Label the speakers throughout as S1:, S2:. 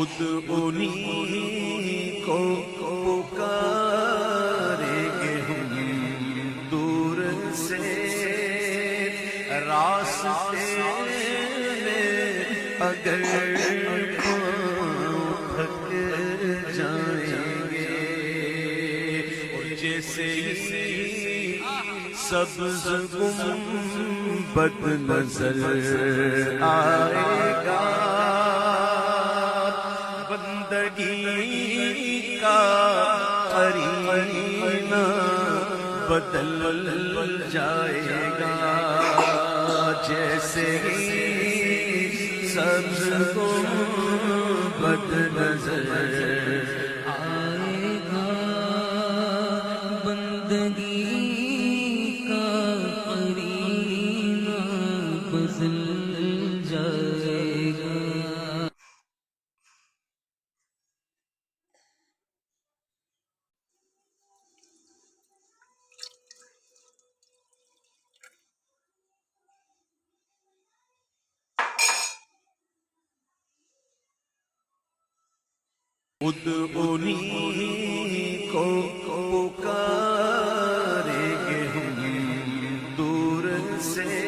S1: خود انہی کو پکاریں گے ہم دور سے راستے میں اگر تھک جائیں گے اور جیسے سبز گنبد نظر آئے گا بندگی کا قرینہ بدل جائے گا جیسے سبز گنبد نظر
S2: آئے گا بندگی کا قرینہ بدل جائے گا.
S1: خود انہی کو پکاریں گے ہم دور سے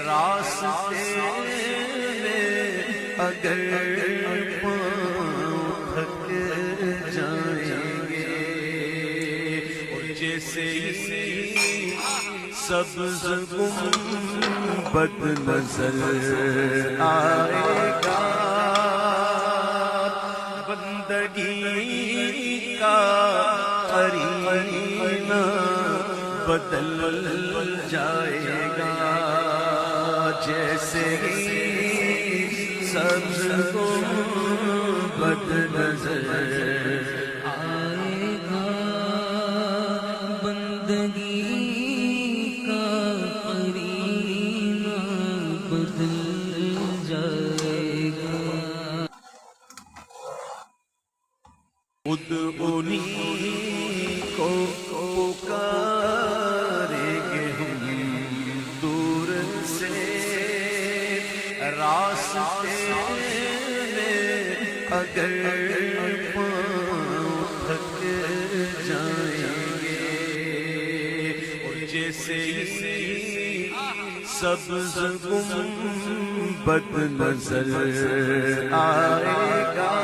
S1: راستے میں اگر تھک جائیں گے اور جیسے سبز گنبد نظر آئے گا بندگی کا قرینہ بدل جائے گا جیسے سبز گنبد نظر
S2: آئے گا بندگی کا قرینہ بدل جائے گا.
S1: خود انہی کو پکاریں گے ہم دور سے راستے میں اگر تھک جائیں گے اور جیسے سبز گنبد نظر آئے گا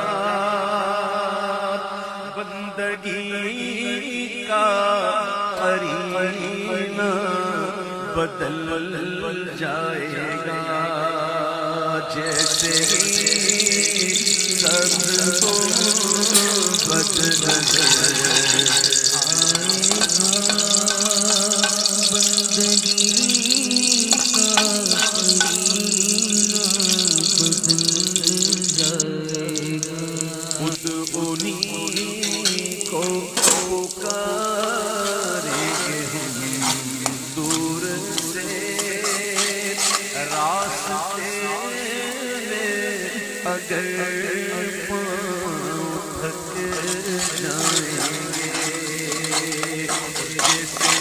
S1: بندگی کا قرینہ بدل جائے گا جیسے سبز گنبد نظر
S2: آئے گا بندگی کا قرینہ بدل جائے گا.
S1: خود انہی کو پکاریں گے ہم دور سے راستے میں اگر تھک جائیں گے جیسے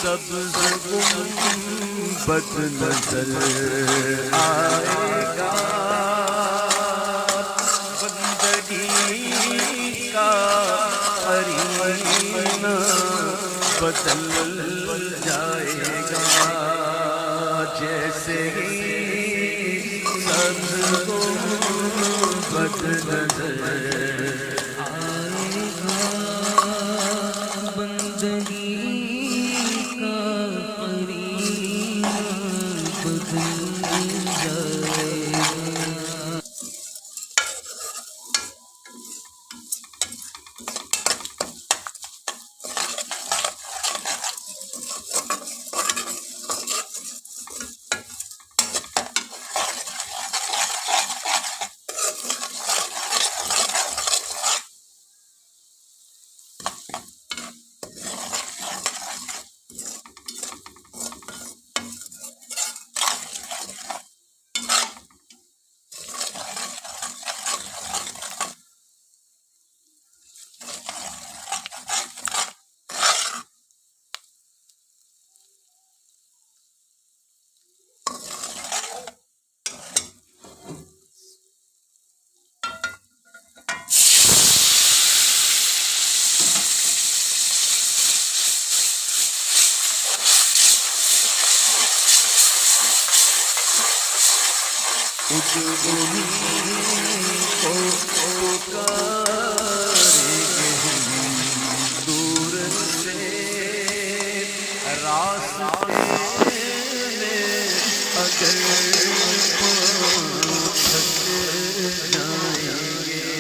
S1: سبز گنبد نظر آئے گا بندگی کا قرینہ بدل جائے گا جیسے سبز گنبد نظر
S2: آئے گا بندگی کا قرینہ بدل جائے گا.
S1: کو پکاریں گے ہم دور سے راستے میں اگر تھک جائیں گے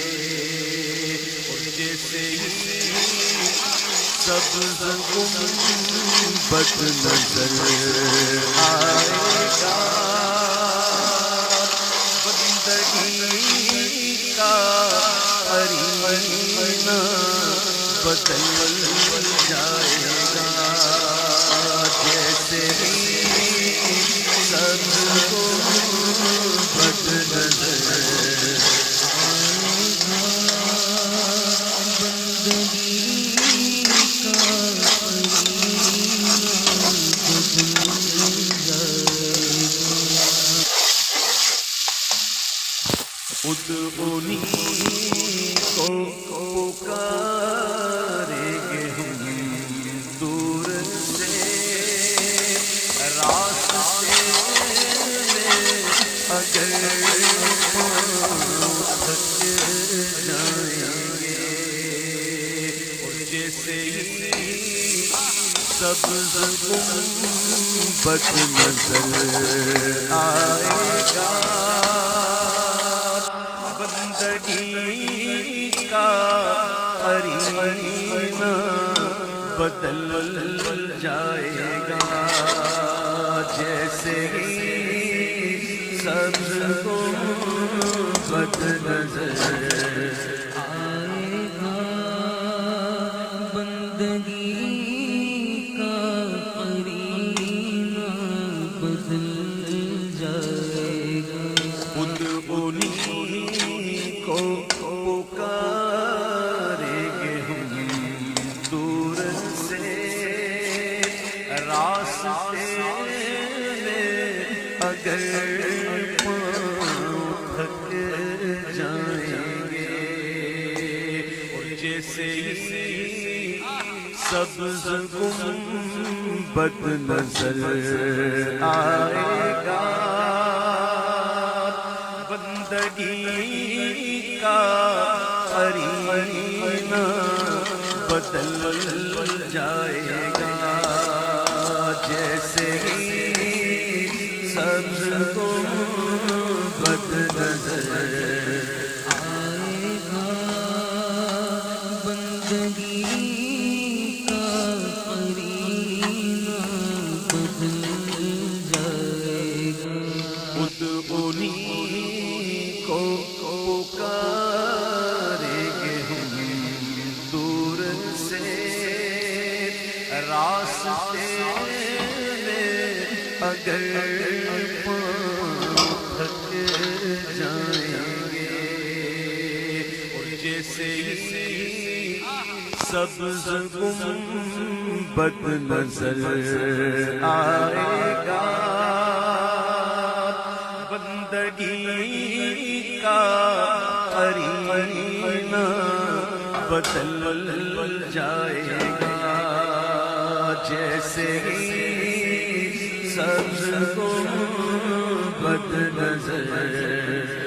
S1: اور جیسے سبز گنبد نظر آئے گا بندگی کا قرینہ بدل جائے گا جیسے سبز گنبد نظر ادعونی کو پکاریں گے ہم دور سے راستے میں اگر تھک جائیں گے اور جیسے سبز گنبد نظر آئے گا بندگی کا قرینہ بدل جائے گا جیسے سبز گنبد نظر
S2: آئے گا بندگی کا قرینہ بدل جائے گا
S1: ادعونی کو پکاریں گے ہم دور سے راستے میں اگر تھک جائیں گے اور جیسے سبز گنبد نظر آئے گا بندگی کا قرینہ بدل جائے گا جیسے سبز گنبد نظر
S2: آئے گا بندگی کا قرینہ بدل جائے گا
S1: ادعونی کو پکاریں گے ہم دور سے راستے میں اگر تھک جائیں گے اور جیسے سبز گنبد نظر آئے گا بندگی کا قرینہ بدل جائے گا جیسے سبز گنبد نظر